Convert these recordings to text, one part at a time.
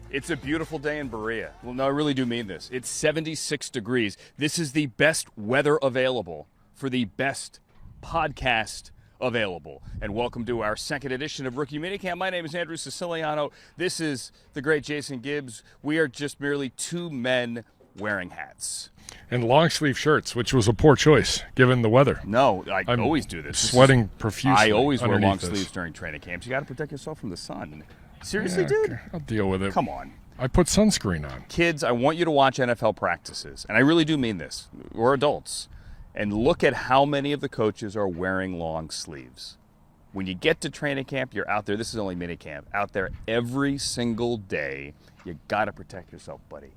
It's a beautiful day in Berea. Well, no, I really do mean this. It's 76 degrees. This is the best weather available for the best podcast available. And welcome to our second edition of Rookie Minicamp. My name is Andrew Siciliano. This is the great Jason Gibbs. We are just merely two men wearing hats. And long sleeve shirts, which was a poor choice given the weather. No, I'm always do this. Sweating profusely. I always wear long this. sleeves during training camps. You got to protect yourself from the sun. Seriously, dude? Okay. I'll deal with it. Come on. I put sunscreen on. Kids, I want you to watch NFL practices, and I really do mean this. We're adults. And look at how many of the coaches are wearing long sleeves. When you get to training camp, you're out there. This is only minicamp. Out there every single day. You got to protect yourself, buddy.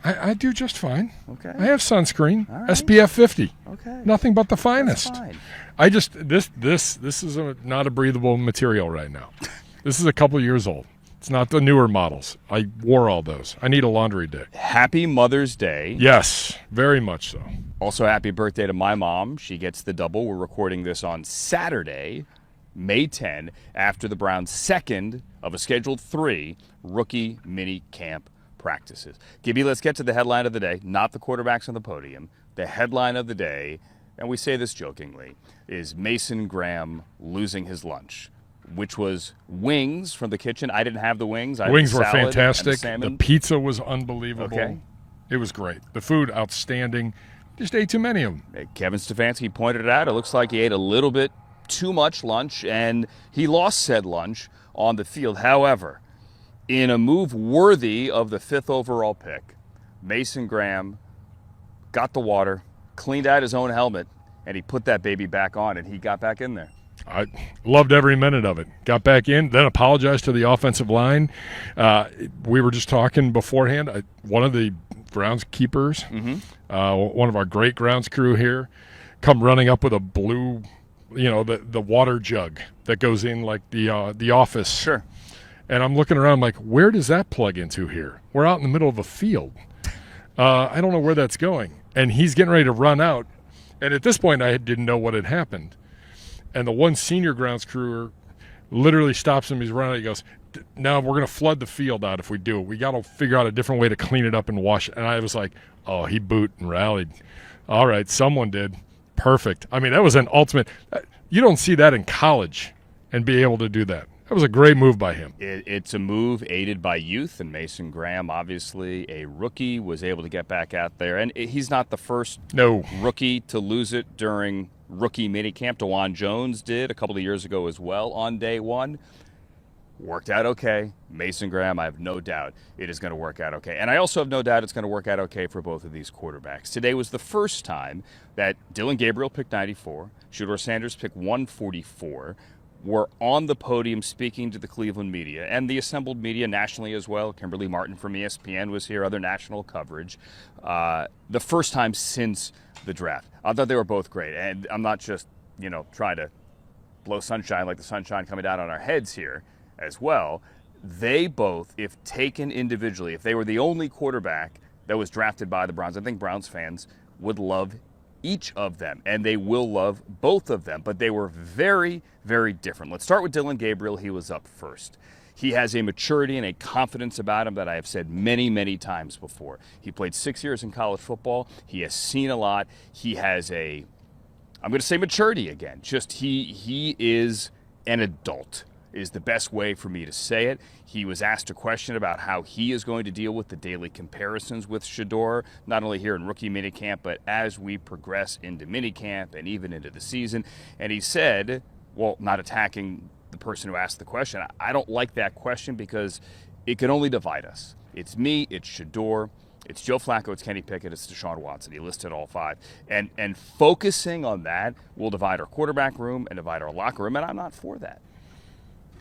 I do just fine. Okay. I have sunscreen. All right. SPF 50. Okay. Nothing but the finest. That's fine. I just this is not a breathable material right now. This is a couple years old. It's not the newer models. I wore all those. I need a laundry day. Happy Mother's Day. Yes, very much so. Also, happy birthday to my mom. She gets the double. We're recording this on Saturday, May 10, after the Browns' second of a scheduled 3 rookie mini camp practices. Gibby, let's get to the headline of the day, not the quarterbacks on the podium. The headline of the day, and we say this jokingly, is Mason Graham losing his lunch, which was wings from the kitchen. I didn't have the wings. I Wings had the were salad fantastic. and the The pizza was unbelievable. Okay. It was great. The food, outstanding. Just ate too many of them. Kevin Stefanski pointed it out. It looks like he ate a little bit too much lunch, and he lost said lunch on the field. However, in a move worthy of the 5th overall pick, Mason Graham got the water, cleaned out his own helmet, and he put that baby back on, and he got back in there. I loved every minute of it. Got back in, then apologized to the offensive line. We were just talking beforehand. One of the groundskeepers, one of our great grounds crew here, come running up with a blue, the water jug that goes in like the office. Sure. And I'm looking around like, where does that plug into here? We're out in the middle of a field. I don't know where that's going. And he's getting ready to run out. And at this point, I didn't know what had happened. And the one senior grounds crewer literally stops him. He's running. He goes, "Now we're going to flood the field out if we do it. We got to figure out a different way to clean it up and wash it." And I was like, oh, he booed and rallied. All right, someone did. Perfect. I mean, that was an ultimate. You don't see that in college and be able to do that. That was a great move by him. It's a move aided by youth, and Mason Graham, obviously a rookie, was able to get back out there. And he's not the first rookie to lose it during rookie minicamp. DeJuan Jones did a couple of years ago as well on day one. Worked out okay. Mason Graham, I have no doubt it is going to work out okay. And I also have no doubt it's going to work out okay for both of these quarterbacks. Today was the first time that Dillon Gabriel picked 94, Shedeur Sanders picked 144, were on the podium speaking to the Cleveland media and the assembled media nationally as well. Kimberly Martin from ESPN was here, other national coverage. The first time since the draft. I thought they were both great. And I'm not just, trying to blow sunshine like the sunshine coming down on our heads here as well. They both, if taken individually, if they were the only quarterback that was drafted by the Browns, I think Browns fans would love each of them, and they will love both of them, but they were very, very different. Let's start with Dillon Gabriel. He was up first. He has a maturity and a confidence about him that I have said many, many times before. He played 6 years in college football. He has seen a lot. He has I'm going to say maturity again. Just he is an adult is the best way for me to say it. He was asked a question about how he is going to deal with the daily comparisons with Shedeur, not only here in rookie minicamp, but as we progress into minicamp and even into the season. And he said, well, not attacking the person who asked the question, I don't like that question because it can only divide us. It's me, it's Shedeur, it's Joe Flacco, it's Kenny Pickett, it's Deshaun Watson. He listed all 5. And focusing on that will divide our quarterback room and divide our locker room, and I'm not for that.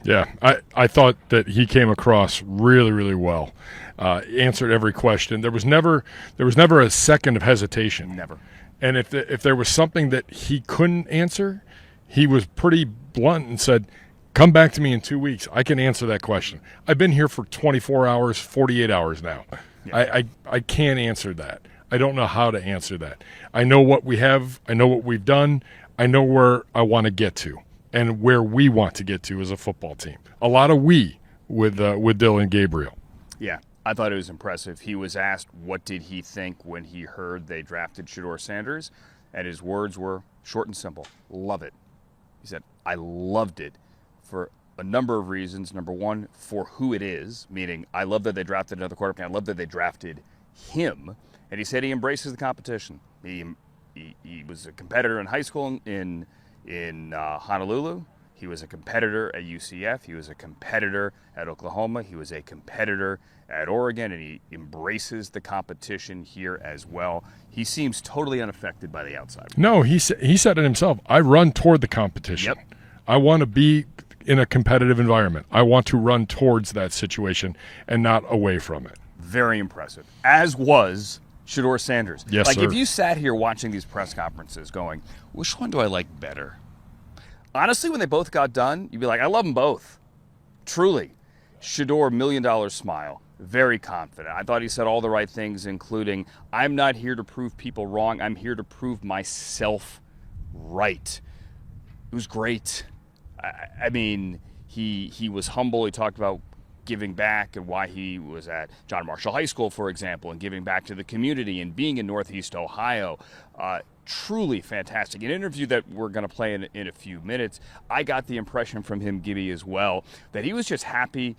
Yeah, I thought that he came across really, really well. Answered every question. There was never a second of hesitation. Never. And if there was something that he couldn't answer, he was pretty blunt and said, "Come back to me in 2 weeks. I can answer that question. I've been here for 24 hours, 48 hours now. Yeah. I can't answer that. I don't know how to answer that. I know what we have. I know what we've done. I know where I want to get to and where we want to get to as a football team." A lot of we with Dillon Gabriel. Yeah, I thought it was impressive. He was asked what did he think when he heard they drafted Shedeur Sanders, and his words were short and simple. Love it. He said, I loved it for a number of reasons. Number one, for who it is, meaning I love that they drafted another quarterback. I love that they drafted him. And he said he embraces the competition. He was a competitor in high school in Honolulu. He was a competitor at UCF. He was a competitor at Oklahoma. He was a competitor at Oregon, and he embraces the competition here as well. He seems totally unaffected by the outside. No, he said it himself. I run toward the competition. Yep. I want to be in a competitive environment. I want to run towards that situation and not away from it. Very impressive, as was Shedeur Sanders. Yes, like sir. If you sat here watching these press conferences going, which one do I like better? Honestly, when they both got done, you'd be like, I love them both. Truly. Shedeur, $1 million smile. Very confident. I thought he said all the right things, including, I'm not here to prove people wrong. I'm here to prove myself right. It was great. I mean, he was humble. He talked about giving back and why he was at John Marshall High School, for example, and giving back to the community and being in Northeast Ohio. Truly fantastic. An interview that we're going to play in a few minutes, I got the impression from him, Gibby, as well, that he was just happy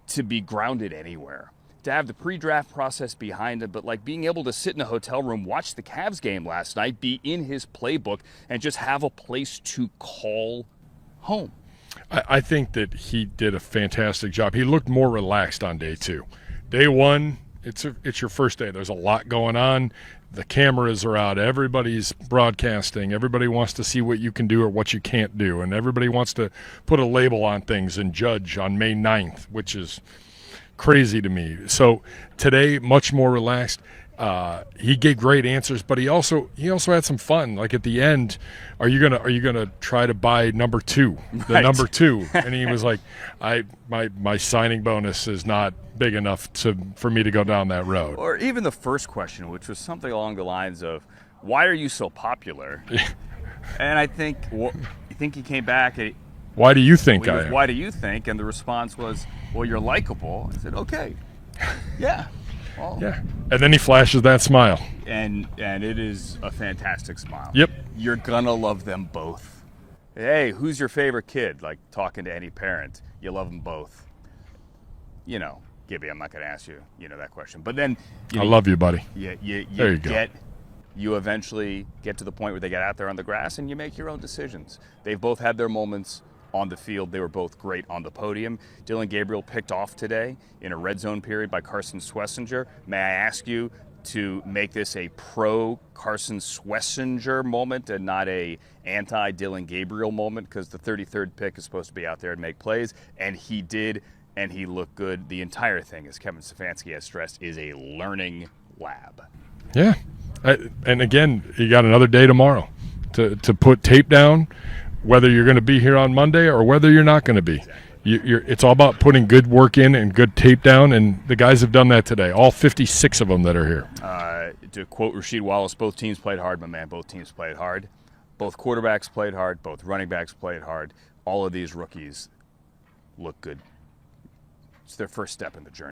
to be grounded anywhere, to have the pre-draft process behind him, but like being able to sit in a hotel room, watch the Cavs game last night, be in his playbook, and just have a place to call home. I think that he did a fantastic job. He looked more relaxed on day two. Day one, it's your first day. There's a lot going on. The cameras are out. Everybody's broadcasting. Everybody wants to see what you can do or what you can't do. And everybody wants to put a label on things and judge on May 9th, which is crazy to me. So today, much more relaxed. He gave great answers, but he also had some fun. Like at the end, are you gonna try to buy number two, the Right. number two? And he was like, my signing bonus is not big enough for me to go down that road. Or even the first question, which was something along the lines of, why are you so popular? And I think he came back and Why do you think I am? why do you think? And the response was, well, you're likable. I said, okay. Yeah. Well, Yeah. And then he flashes that smile. And it is a fantastic smile. Yep. You're gonna love them both. Hey, who's your favorite kid? Like talking to any parent, you love them both. You know, Gibby, I'm not gonna ask you, that question. But then I love you, buddy. you There you go. You eventually get to the point where they get out there on the grass and you make your own decisions. They've both had their moments on the field. They were both great on the podium. Dillon Gabriel picked off today in a red zone period by Carson Swessinger. May I ask you to make this a pro Carson Swessinger moment and not a anti-Dillon Gabriel moment, because the 33rd pick is supposed to be out there and make plays, and he did, and he looked good. The entire thing, as Kevin Stefanski has stressed, is a learning lab. Yeah. And again, you got another day tomorrow to put tape down, whether you're going to be here on Monday or whether you're not going to be. It's all about putting good work in and good tape down, and the guys have done that today, all 56 of them that are here. To quote Rasheed Wallace, both teams played hard, my man. Both teams played hard. Both quarterbacks played hard. Both running backs played hard. All of these rookies look good. It's their first step in the journey.